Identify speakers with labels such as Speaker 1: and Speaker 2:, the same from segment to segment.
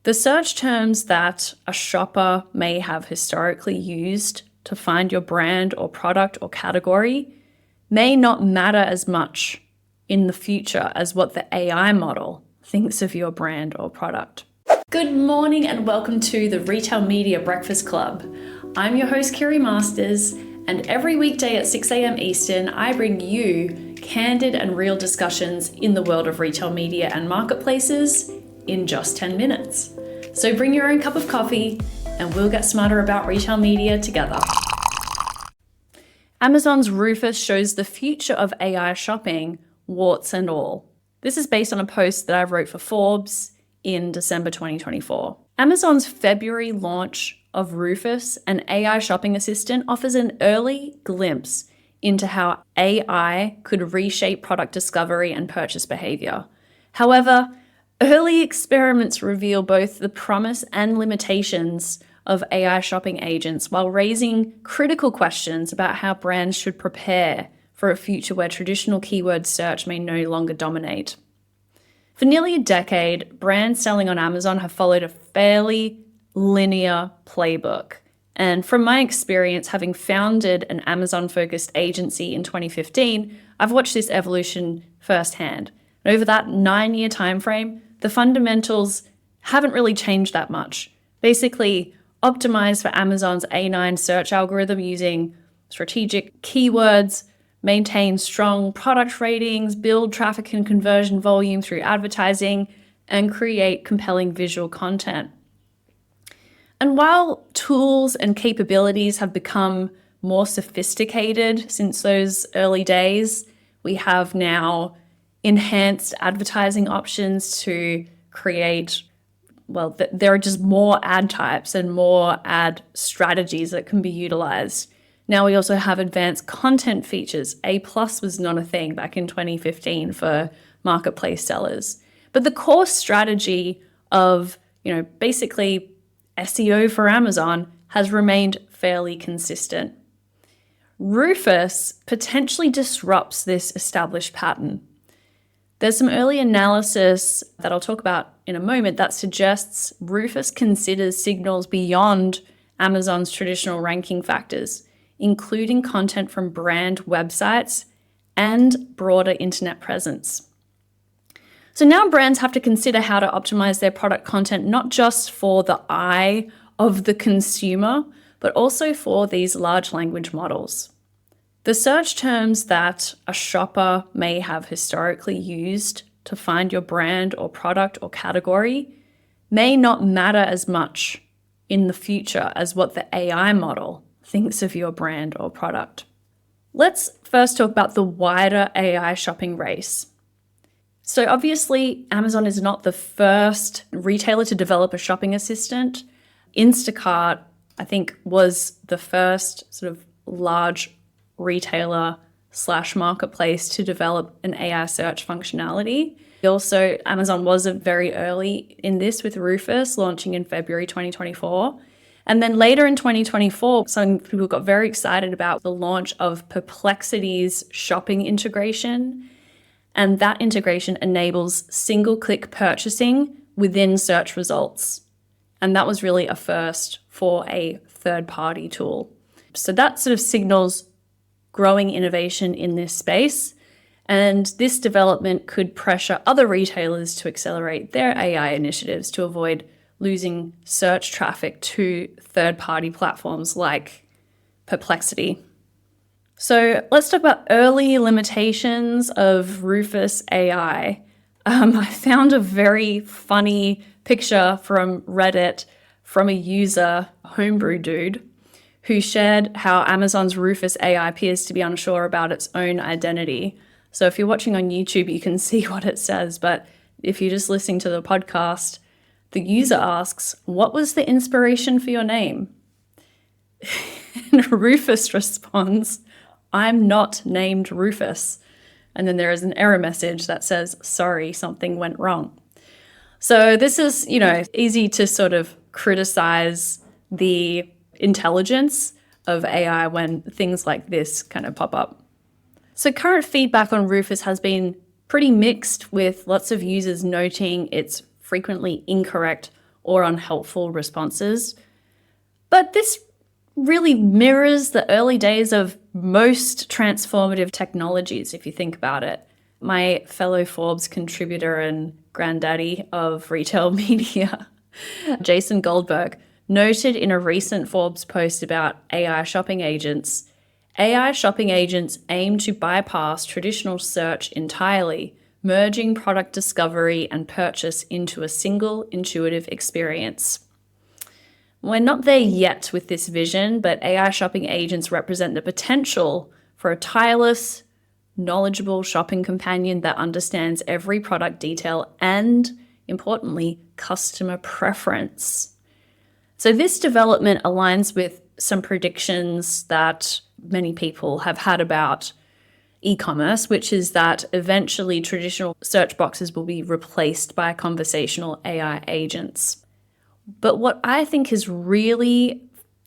Speaker 1: The search terms that a shopper may have historically used to find your brand or product or category may not matter as much in the future as what the AI model thinks of your brand or product. Good morning and welcome to the Retail Media Breakfast Club. I'm your host, Kiri Masters, and every weekday at 6 a.m. Eastern, I bring you candid and real discussions in the world of retail media and marketplaces in just 10 minutes. So bring your own cup of coffee and we'll get smarter about retail media together. Amazon's Rufus shows the future of AI shopping, warts and all. This is based on a post that I wrote for Forbes in December 2024. Amazon's February launch of Rufus, an AI shopping assistant, offers an early glimpse into how AI could reshape product discovery and purchase behavior. However, early experiments reveal both the promise and limitations of AI shopping agents while raising critical questions about how brands should prepare for a future where traditional keyword search may no longer dominate. For nearly a decade, brands selling on Amazon have followed a fairly linear playbook. And from my experience, having founded an Amazon-focused agency in 2015, I've watched this evolution firsthand. And over that 9-year timeframe, the fundamentals haven't really changed that much. Basically, optimize for Amazon's A9 search algorithm using strategic keywords, maintain strong product ratings, build traffic and conversion volume through advertising, and create compelling visual content. And while tools and capabilities have become more sophisticated since those early days, we have now enhanced advertising options to create, there are just more ad types and more ad strategies that can be utilized. Now we also have advanced content features. A+ was not a thing back in 2015 for marketplace sellers. But the core strategy of, basically SEO for Amazon has remained fairly consistent. Rufus potentially disrupts this established pattern. There's some early analysis that I'll talk about in a moment that suggests Rufus considers signals beyond Amazon's traditional ranking factors, including content from brand websites and broader internet presence. So now brands have to consider how to optimize their product content, not just for the eye of the consumer, but also for these large language models. The search terms that a shopper may have historically used to find your brand or product or category may not matter as much in the future as what the AI model thinks of your brand or product. Let's first talk about the wider AI shopping race. So obviously, Amazon is not the first retailer to develop a shopping assistant. Instacart, I think, was the first sort of large retailer / marketplace to develop an AI search functionality. Also, Amazon was very early in this with Rufus launching in February 2024. And then later in 2024, some people got very excited about the launch of Perplexity's shopping integration. And that integration enables single-click purchasing within search results. And that was really a first for a third-party tool. So that sort of signals growing innovation in this space. And this development could pressure other retailers to accelerate their AI initiatives to avoid losing search traffic to third-party platforms like Perplexity. So let's talk about early limitations of Rufus AI. I found a very funny picture from Reddit from a user, Homebrew Dude, who shared how Amazon's Rufus AI appears to be unsure about its own identity. So if you're watching on YouTube, you can see what it says. But if you're just listening to the podcast, the user asks, "What was the inspiration for your name?" And Rufus responds, "I'm not named Rufus." And then there is an error message that says, "Sorry, something went wrong." So this is, easy to sort of criticize the intelligence of AI when things like this kind of pop up. So current feedback on Rufus has been pretty mixed, with lots of users noting its frequently incorrect or unhelpful responses. But this really mirrors the early days of most transformative technologies, if you think about it. My fellow Forbes contributor and granddaddy of retail media, Jason Goldberg, noted in a recent Forbes post about AI shopping agents, AI shopping agents aim to bypass traditional search entirely, merging product discovery and purchase into a single intuitive experience. We're not there yet with this vision, but AI shopping agents represent the potential for a tireless, knowledgeable shopping companion that understands every product detail and, importantly, customer preference. So this development aligns with some predictions that many people have had about e-commerce, which is that eventually traditional search boxes will be replaced by conversational AI agents. But what I think is really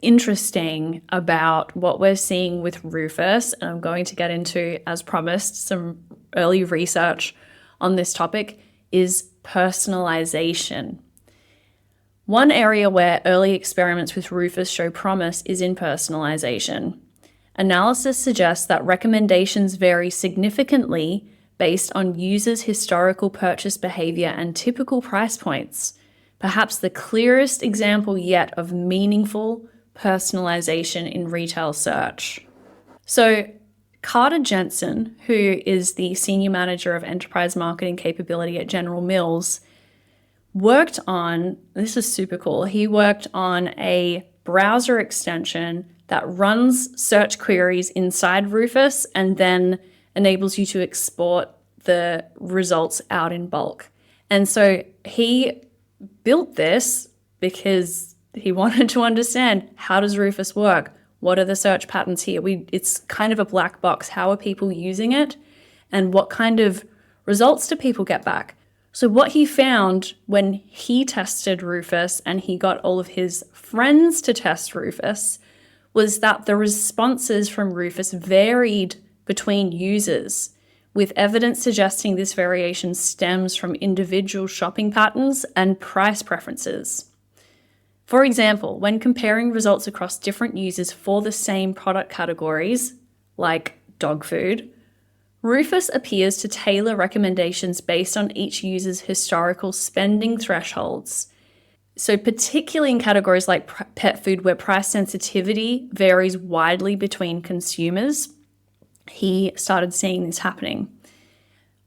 Speaker 1: interesting about what we're seeing with Rufus, and I'm going to get into, as promised, some early research on this topic, is personalization. One area where early experiments with Rufus show promise is in personalization. Analysis suggests that recommendations vary significantly based on users' historical purchase behavior and typical price points. Perhaps the clearest example yet of meaningful personalization in retail search. So, Carter Jensen, who is the Senior Manager of Enterprise Marketing Capability at General Mills, worked on, this is super cool, he worked on a browser extension that runs search queries inside Rufus and then enables you to export the results out in bulk. And so he built this because he wanted to understand, how does Rufus work? What are the search patterns here? It's kind of a black box. How are people using it? And what kind of results do people get back? So what he found when he tested Rufus and he got all of his friends to test Rufus was that the responses from Rufus varied between users, with evidence suggesting this variation stems from individual shopping patterns and price preferences. For example, when comparing results across different users for the same product categories, like dog food, Rufus appears to tailor recommendations based on each user's historical spending thresholds. So particularly in categories like pet food, where price sensitivity varies widely between consumers, he started seeing this happening.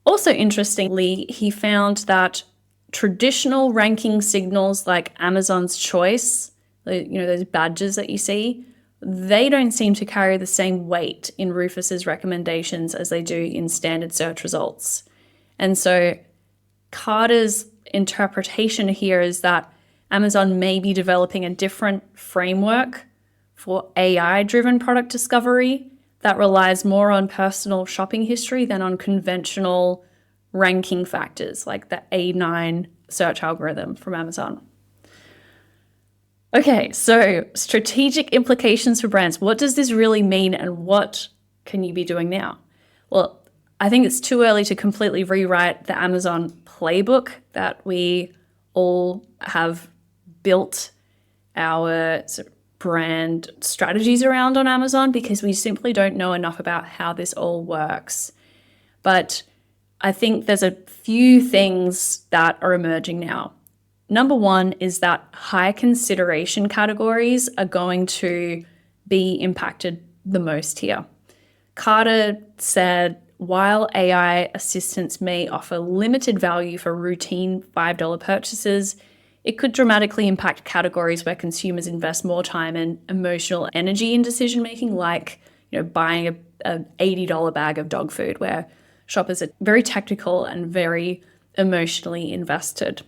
Speaker 1: Also interestingly, he found that traditional ranking signals like Amazon's choice, those badges that you see, they don't seem to carry the same weight in Rufus's recommendations as they do in standard search results. And so Carter's interpretation here is that Amazon may be developing a different framework for AI-driven product discovery that relies more on personal shopping history than on conventional ranking factors like the A9 search algorithm from Amazon. Okay, so strategic implications for brands. What does this really mean and what can you be doing now? Well, I think it's too early to completely rewrite the Amazon playbook that we all have built our brand strategies around on Amazon, because we simply don't know enough about how this all works. But I think there's a few things that are emerging now. Number one is that high consideration categories are going to be impacted the most here. Carter said, while AI assistants may offer limited value for routine $5 purchases, it could dramatically impact categories where consumers invest more time and emotional energy in decision-making, like buying an $80 bag of dog food, where shoppers are very technical and very emotionally invested.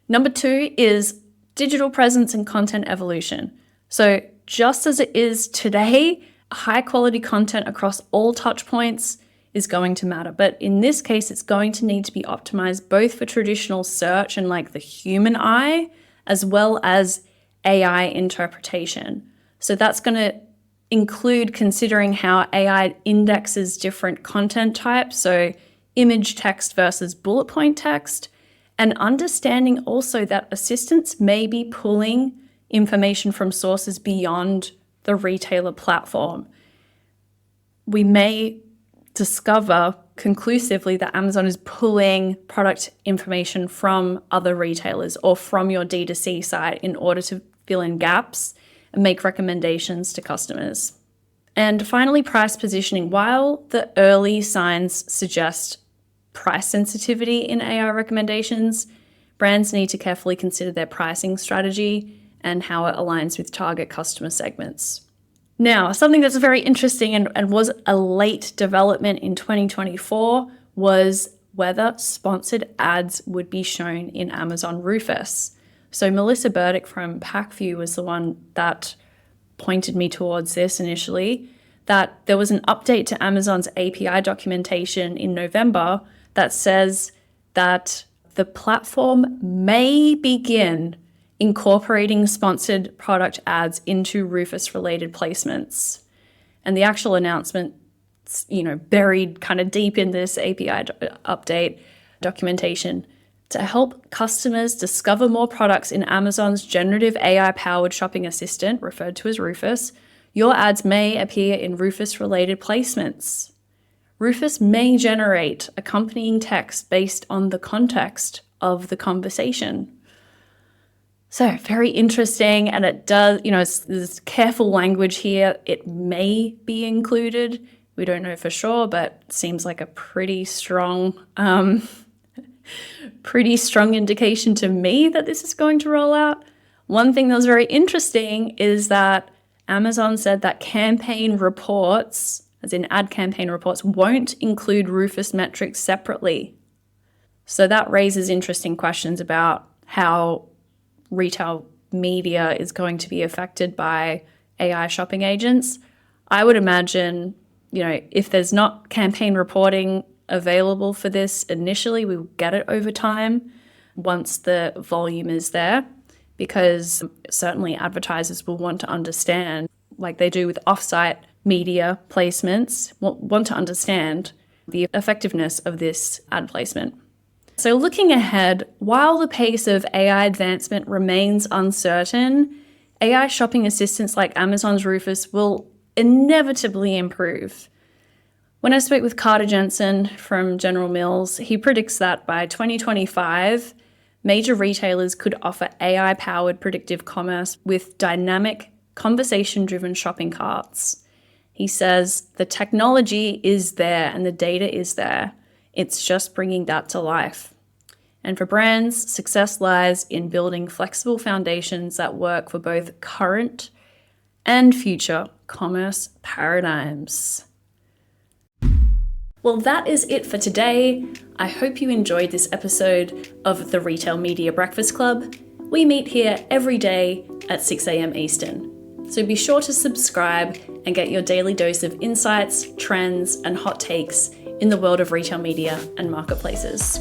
Speaker 1: Number two is digital presence and content evolution. So just as it is today, high quality content across all touch points is going to matter. But in this case, it's going to need to be optimized both for traditional search and like the human eye, as well as AI interpretation. So that's going to include considering how AI indexes different content types, so image text versus bullet point text, and understanding also that assistants may be pulling information from sources beyond the retailer platform. We may discover conclusively that Amazon is pulling product information from other retailers or from your D2C site in order to fill in gaps and make recommendations to customers. And finally, price positioning. While the early signs suggest price sensitivity in AI recommendations, brands need to carefully consider their pricing strategy and how it aligns with target customer segments. Now, something that's very interesting and was a late development in 2024 was whether sponsored ads would be shown in Amazon Rufus. So Melissa Burdick from PackView was the one that pointed me towards this initially, that there was an update to Amazon's API documentation in November that says that the platform may begin incorporating sponsored product ads into Rufus-related placements. And the actual announcement, buried kind of deep in this API update documentation, to help customers discover more products in Amazon's generative AI-powered shopping assistant, referred to as Rufus, your ads may appear in Rufus-related placements. Rufus may generate accompanying text based on the context of the conversation. So very interesting, and it does, there's careful language here. It may be included. We don't know for sure, but it seems like a pretty strong indication to me that this is going to roll out. One thing that was very interesting is that Amazon said that campaign reports, as in ad campaign reports, won't include Rufus metrics separately. So that raises interesting questions about how retail media is going to be affected by AI shopping agents. I would imagine, if there's not campaign reporting available for this initially, we will get it over time once the volume is there, because certainly advertisers will want to understand, like they do with offsite media placements, want to understand the effectiveness of this ad placement. So looking ahead, while the pace of AI advancement remains uncertain, AI shopping assistants like Amazon's Rufus will inevitably improve. When I spoke with Carter Jensen from General Mills, he predicts that by 2025, major retailers could offer AI-powered predictive commerce with dynamic, conversation-driven shopping carts. He says the technology is there and the data is there. It's just bringing that to life. And for brands, success lies in building flexible foundations that work for both current and future commerce paradigms. Well, that is it for today. I hope you enjoyed this episode of the Retail Media Breakfast Club. We meet here every day at 6 a.m. Eastern. So be sure to subscribe and get your daily dose of insights, trends, and hot takes in the world of retail media and marketplaces.